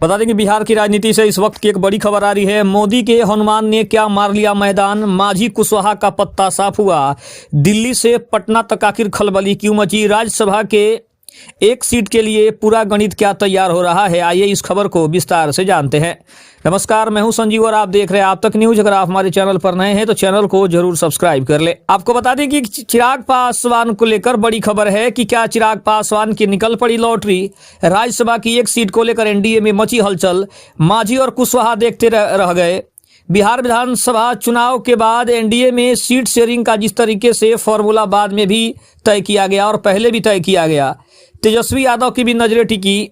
बता दें कि बिहार की राजनीति से इस वक्त की एक बड़ी खबर आ रही है। मोदी के हनुमान ने क्या मार लिया मैदान, मांझी कुशवाहा का पत्ता साफ हुआ। दिल्ली से पटना तक आखिर खलबली क्यों मची। राज्यसभा के एक सीट के लिए पूरा गणित क्या तैयार हो रहा है, आइए इस खबर को विस्तार से जानते हैं। नमस्कार, मैं हूं संजीव और आप देख रहे हैं आप तक न्यूज। अगर आप हमारे चैनल पर नए हैं तो चैनल को जरूर सब्सक्राइब कर ले। आपको बता दें कि चिराग पासवान को लेकर बड़ी खबर है कि क्या चिराग पासवान की निकल पड़ी लॉटरी। राज्यसभा की एक सीट को लेकर एनडीए में मची हलचल, मांझी और कुशवाहा देखते रह गए। बिहार विधानसभा चुनाव के बाद एनडीए में सीट शेयरिंग का जिस तरीके से फॉर्मूला बाद में भी तय किया गया और पहले भी तय किया गया, तेजस्वी यादव की भी नजरें टिकी।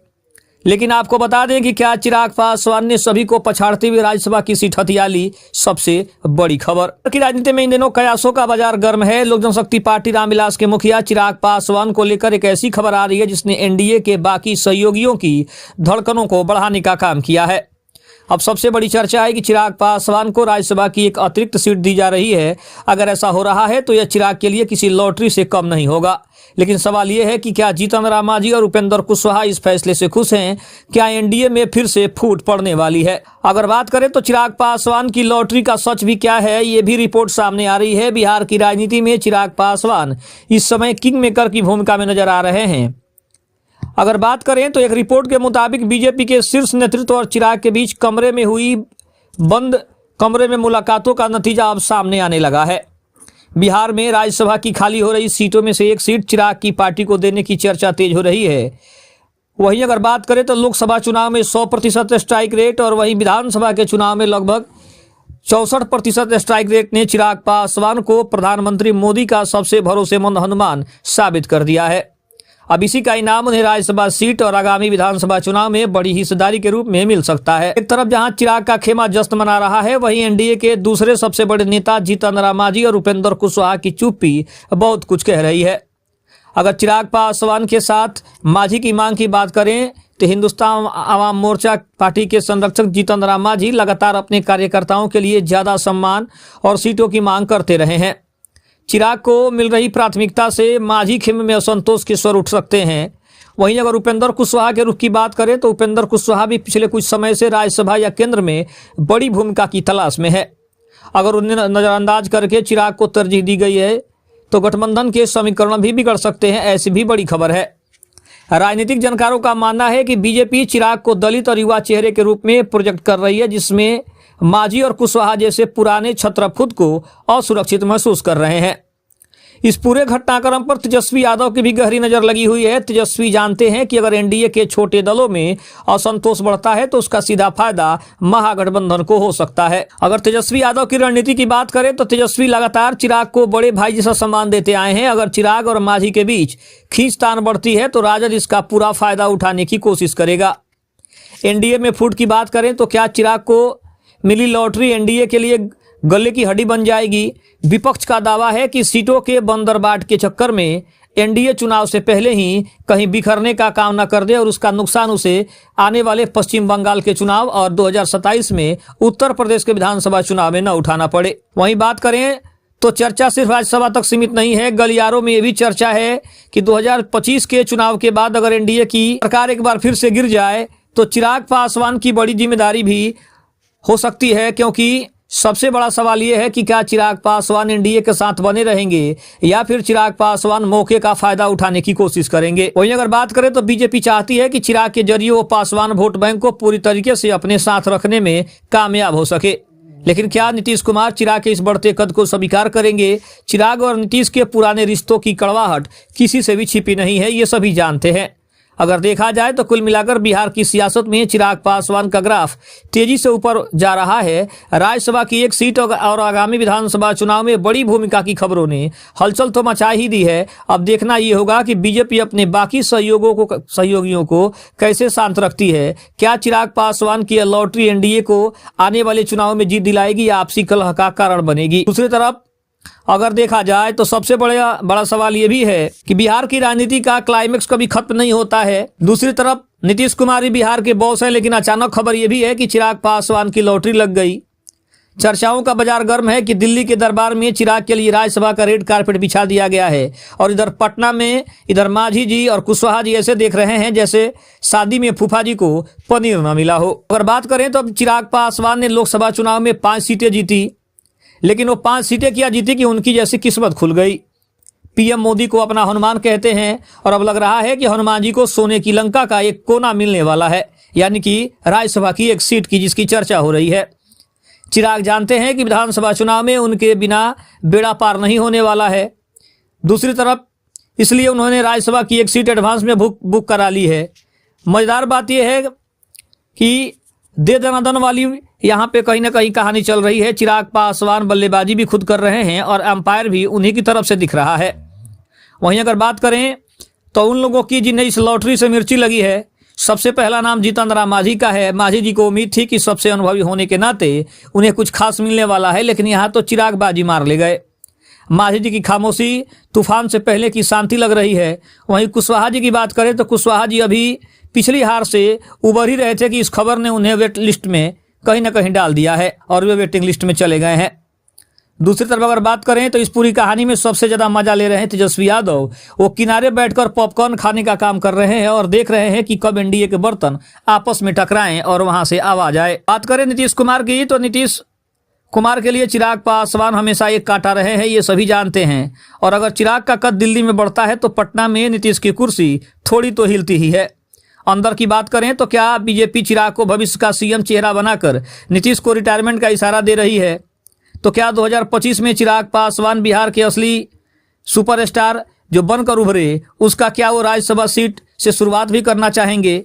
लेकिन आपको बता दें कि क्या चिराग पासवान ने सभी को पछाड़ते हुए राज्यसभा की सीट हथिया ली। सबसे बड़ी खबर की राजनीति में इन दिनों कयासों का बाजार गर्म है। लोक जनशक्ति पार्टी रामविलास के मुखिया चिराग पासवान को लेकर एक ऐसी खबर आ रही है जिसने एनडीए के बाकी सहयोगियों की धड़कनों को बढ़ाने का काम किया है। अब सबसे बड़ी चर्चा है कि चिराग पासवान को राज्यसभा की एक अतिरिक्त सीट दी जा रही है। अगर ऐसा हो रहा है तो यह चिराग के लिए किसी लॉटरी से कम नहीं होगा। लेकिन सवाल यह है कि क्या जीतन राम मांझी और उपेंद्र कुशवाहा इस फैसले से खुश हैं? क्या एनडीए में फिर से फूट पड़ने वाली है? अगर बात करें तो चिराग पासवान की लॉटरी का सच भी क्या है, ये भी रिपोर्ट सामने आ रही है। बिहार की राजनीति में चिराग पासवान इस समय किंग मेकर की भूमिका में नजर आ रहे हैं। अगर बात करें तो एक रिपोर्ट के मुताबिक बीजेपी के शीर्ष नेतृत्व और चिराग के बीच बंद कमरे में मुलाकातों का नतीजा अब सामने आने लगा है। बिहार में राज्यसभा की खाली हो रही सीटों में से एक सीट चिराग की पार्टी को देने की चर्चा तेज हो रही है। वहीं अगर बात करें तो लोकसभा चुनाव में 100% स्ट्राइक रेट और वहीं विधानसभा के चुनाव में लगभग 64% स्ट्राइक रेट ने चिराग पासवान को प्रधानमंत्री मोदी का सबसे भरोसेमंद हनुमान साबित कर दिया है। अब इसी का इनाम उन्हें राज्यसभा सीट और आगामी विधानसभा चुनाव में बड़ी हिस्सेदारी के रूप में मिल सकता है। एक तरफ जहां चिराग का खेमा जश्न मना रहा है, वहीं एनडीए के दूसरे सबसे बड़े नेता जीतन राम मांझी और उपेंद्र कुशवाहा की चुप्पी बहुत कुछ कह रही है। अगर चिराग पासवान के साथ मांझी की मांग की बात करें तो हिंदुस्तान आवाम मोर्चा पार्टी के संरक्षक जीतन राम मांझी लगातार अपने कार्यकर्ताओं के लिए ज्यादा सम्मान और सीटों की मांग करते रहे हैं। चिराग को मिल रही प्राथमिकता से मांझी खेमे में असंतोष के स्वर उठ सकते हैं। वहीं अगर उपेंद्र कुशवाहा के रुख की बात करें तो उपेंद्र कुशवाहा भी पिछले कुछ समय से राज्यसभा या केंद्र में बड़ी भूमिका की तलाश में है। अगर उन्हें नजरअंदाज करके चिराग को तरजीह दी गई है तो गठबंधन के समीकरण भी बिगड़ सकते हैं, ऐसी भी बड़ी खबर है। राजनीतिक जानकारों का मानना है कि बीजेपी चिराग को दलित और युवा चेहरे के रूप में प्रोजेक्ट कर रही है, जिसमें मांझी और कुशवाहा जैसे पुराने छत्र खुद को असुरक्षित महसूस कर रहे हैं। इस पूरे घटनाक्रम पर तेजस्वी यादव की भी गहरी नजर लगी हुई है। तेजस्वी जानते हैं कि अगर एनडीए के छोटे दलों में असंतोष बढ़ता है तो उसका सीधा फायदा महागठबंधन को हो सकता है। अगर तेजस्वी यादव की रणनीति की बात करें तो तेजस्वी लगातार चिराग को बड़े भाई जैसा सम्मान देते आए हैं। अगर चिराग और मांझी के बीच खींचतान बढ़ती है तो राजद इसका पूरा फायदा उठाने की कोशिश करेगा। एनडीए में फूट की बात करें तो क्या चिराग को मिली लॉटरी एनडीए के लिए गले की हड्डी बन जाएगी? विपक्ष का दावा है कि सीटों के बंदरबाट के चक्कर में एनडीए चुनाव से पहले ही कहीं बिखरने का काम न कर दे और उसका नुकसान उसे आने वाले पश्चिम बंगाल के चुनाव और 2027 में उत्तर प्रदेश के विधानसभा चुनाव में न उठाना पड़े। वहीं बात करें तो चर्चा सिर्फ राज्यसभा तक सीमित नहीं है। गलियारों में यह भी चर्चा है कि 2025 के चुनाव के बाद अगर एनडीए की सरकार एक बार फिर से गिर जाए तो चिराग पासवान की बड़ी जिम्मेदारी भी हो सकती है, क्योंकि सबसे बड़ा सवाल यह है कि क्या चिराग पासवान एनडीए के साथ बने रहेंगे या फिर चिराग पासवान मौके का फायदा उठाने की कोशिश करेंगे। वहीं अगर बात करें तो बीजेपी चाहती है कि चिराग के जरिए वो पासवान वोट बैंक को पूरी तरीके से अपने साथ रखने में कामयाब हो सके। लेकिन क्या नीतीश कुमार चिराग के इस बढ़ते कद को स्वीकार करेंगे? चिराग और नीतीश के पुराने रिश्तों की कड़वाहट किसी से भी छिपी नहीं है, ये सभी जानते हैं। अगर देखा जाए तो कुल मिलाकर बिहार की सियासत में चिराग पासवान का ग्राफ तेजी से ऊपर जा रहा है। राज्यसभा की एक सीट और आगामी विधानसभा चुनाव में बड़ी भूमिका की खबरों ने हलचल तो मचा ही दी है। अब देखना ये होगा कि बीजेपी अपने बाकी सहयोगियों को कैसे शांत रखती है। क्या चिराग पासवान की लॉटरी एनडीए को आने वाले चुनाव में जीत दिलाएगी या आपसी कलह का कारण बनेगी? दूसरी तरफ अगर देखा जाए तो सबसे बड़ा सवाल ये भी है कि बिहार की राजनीति का क्लाइमेक्स कभी खत्म नहीं होता है। दूसरी तरफ नीतीश कुमार ही बिहार के बॉस हैं, लेकिन अचानक खबर ये भी है कि चिराग पासवान की लॉटरी लग गई। चर्चाओं का बाजार गर्म है कि दिल्ली के दरबार में चिराग के लिए राज्यसभा का रेड कारपेट बिछा दिया गया है और इधर पटना में इधर मांझी जी और कुशवाहा जी ऐसे देख रहे हैं जैसे शादी में फूफा जी को पनीर न मिला हो। अगर बात करें तो अब चिराग पासवान ने लोकसभा चुनाव में 5 सीटें जीती, लेकिन वो 5 सीटें क्या जीती कि उनकी जैसी किस्मत खुल गई। पीएम मोदी को अपना हनुमान कहते हैं और अब लग रहा है कि हनुमान जी को सोने की लंका का एक कोना मिलने वाला है, यानी कि राज्यसभा की एक सीट की जिसकी चर्चा हो रही है। चिराग जानते हैं कि विधानसभा चुनाव में उनके बिना बेड़ा पार नहीं होने वाला है। दूसरी तरफ इसलिए उन्होंने राज्यसभा की एक सीट एडवांस में बुक करा ली है। मजेदार बात यह है कि दे दनादन वाली यहाँ पे कहीं ना कहीं कहानी चल रही है। चिराग पासवान बल्लेबाजी भी खुद कर रहे हैं और अंपायर भी उन्हीं की तरफ से दिख रहा है। वहीं अगर बात करें तो उन लोगों की जिन्हें इस लॉटरी से मिर्ची लगी है, सबसे पहला नाम जीतन राम मांझी का है। मांझी जी को उम्मीद थी कि सबसे अनुभवी होने के नाते उन्हें कुछ खास मिलने वाला है, लेकिन यहाँ तो चिराग बाजी मार ले गए। मांझी जी की खामोशी तूफान से पहले की शांति लग रही है। वहीं कुशवाहा जी की बात करें तो कुशवाहा जी अभी पिछली हार से उबर ही रहे थे कि इस खबर ने उन्हें वेट लिस्ट में कहीं ना कहीं डाल दिया है और वे वेटिंग लिस्ट में चले गए हैं। दूसरी तरफ अगर बात करें तो इस पूरी कहानी में सबसे ज़्यादा मजा ले रहे हैं तेजस्वी यादव। वो किनारे बैठकर पॉपकॉर्न खाने का काम कर रहे हैं और देख रहे हैं कि कब एनडीए के बर्तन आपस में टकराएं और वहां से आवाज आए। बात करें नीतीश कुमार की तो नीतीश कुमार के लिए चिराग पासवान हमेशा एक कांटा रहे हैं, ये सभी जानते हैं। और अगर चिराग का कद दिल्ली में बढ़ता है तो पटना में नीतीश की कुर्सी थोड़ी तो हिलती ही है। अंदर की बात करें तो क्या बीजेपी चिराग को भविष्य का सीएम चेहरा बनाकर नीतीश को रिटायरमेंट का इशारा दे रही है? तो क्या 2025 में चिराग पासवान बिहार के असली सुपरस्टार जो बनकर उभरे उसका क्या वो राज्यसभा सीट से शुरुआत भी करना चाहेंगे?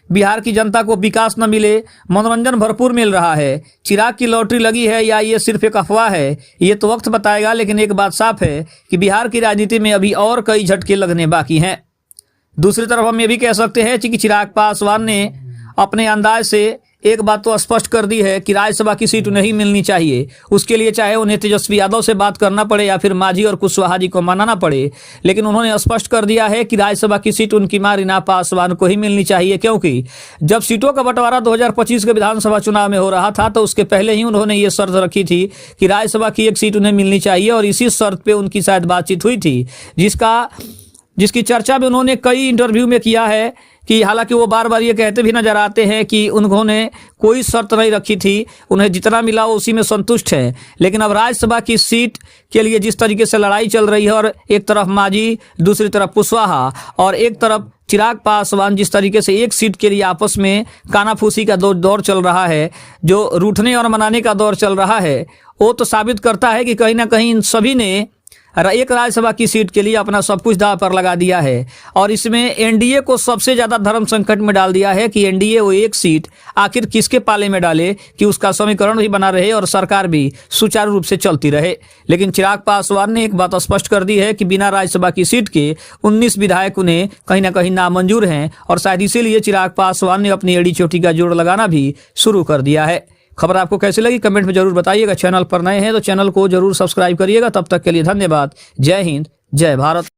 बिहार की जनता को विकास न मिले, मनोरंजन भरपूर मिल रहा है, चिराग की लॉटरी लगी है या ये सिर्फ एक अफवाह है, ये तो वक्त बताएगा। लेकिन एक बात साफ है कि बिहार की राजनीति में अभी और कई झटके लगने बाकी हैं। दूसरी तरफ हम ये भी कह सकते हैं कि चिराग पासवान ने अपने अंदाज से एक बात तो स्पष्ट कर दी है कि राज्यसभा की सीट नहीं मिलनी चाहिए। उसके लिए चाहे उन्हें तेजस्वी यादव से बात करना पड़े या फिर मांझी और कुशवाहा जी को मनाना पड़े, लेकिन उन्होंने स्पष्ट कर दिया है कि राज्यसभा की सीट उनकी मां रीना पासवान को ही मिलनी चाहिए। क्योंकि जब सीटों का बंटवारा 2025 के विधानसभा चुनाव में हो रहा था तो उसके पहले ही उन्होंने ये शर्त रखी थी कि राज्यसभा की एक सीट उन्हें मिलनी चाहिए और इसी शर्त पर उनकी शायद बातचीत हुई थी, जिसकी चर्चा भी उन्होंने कई इंटरव्यू में किया है। कि हालांकि वो बार बार ये कहते भी नजर आते हैं कि उन्होंने कोई शर्त नहीं रखी थी, उन्हें जितना मिला वो उसी में संतुष्ट है। लेकिन अब राज्यसभा की सीट के लिए जिस तरीके से लड़ाई चल रही है और एक तरफ मांझी, दूसरी तरफ कुशवाहा और एक तरफ चिराग पासवान, जिस तरीके से एक सीट के लिए आपस में कानाफूसी का दौर चल रहा है, जो रूठने और मनाने का दौर चल रहा है, वो तो साबित करता है कि कहीं ना कहीं इन सभी ने एक राज्यसभा की सीट के लिए अपना सब कुछ दांव पर लगा दिया है। और इसमें एनडीए को सबसे ज़्यादा धर्म संकट में डाल दिया है कि एनडीए वो एक सीट आखिर किसके पाले में डाले कि उसका समीकरण भी बना रहे और सरकार भी सुचारू रूप से चलती रहे। लेकिन चिराग पासवान ने एक बात स्पष्ट कर दी है कि बिना राज्यसभा की सीट के 19 विधायक उन्हें कहीं ना कहीं नामंजूर हैं और शायद इसीलिए चिराग पासवान ने अपनी एड़ी चोटी का जोड़ लगाना भी शुरू कर दिया है। खबर आपको कैसी लगी कमेंट में जरूर बताइएगा। चैनल पर नए हैं तो चैनल को जरूर सब्सक्राइब करिएगा। तब तक के लिए धन्यवाद। जय हिंद, जय भारत।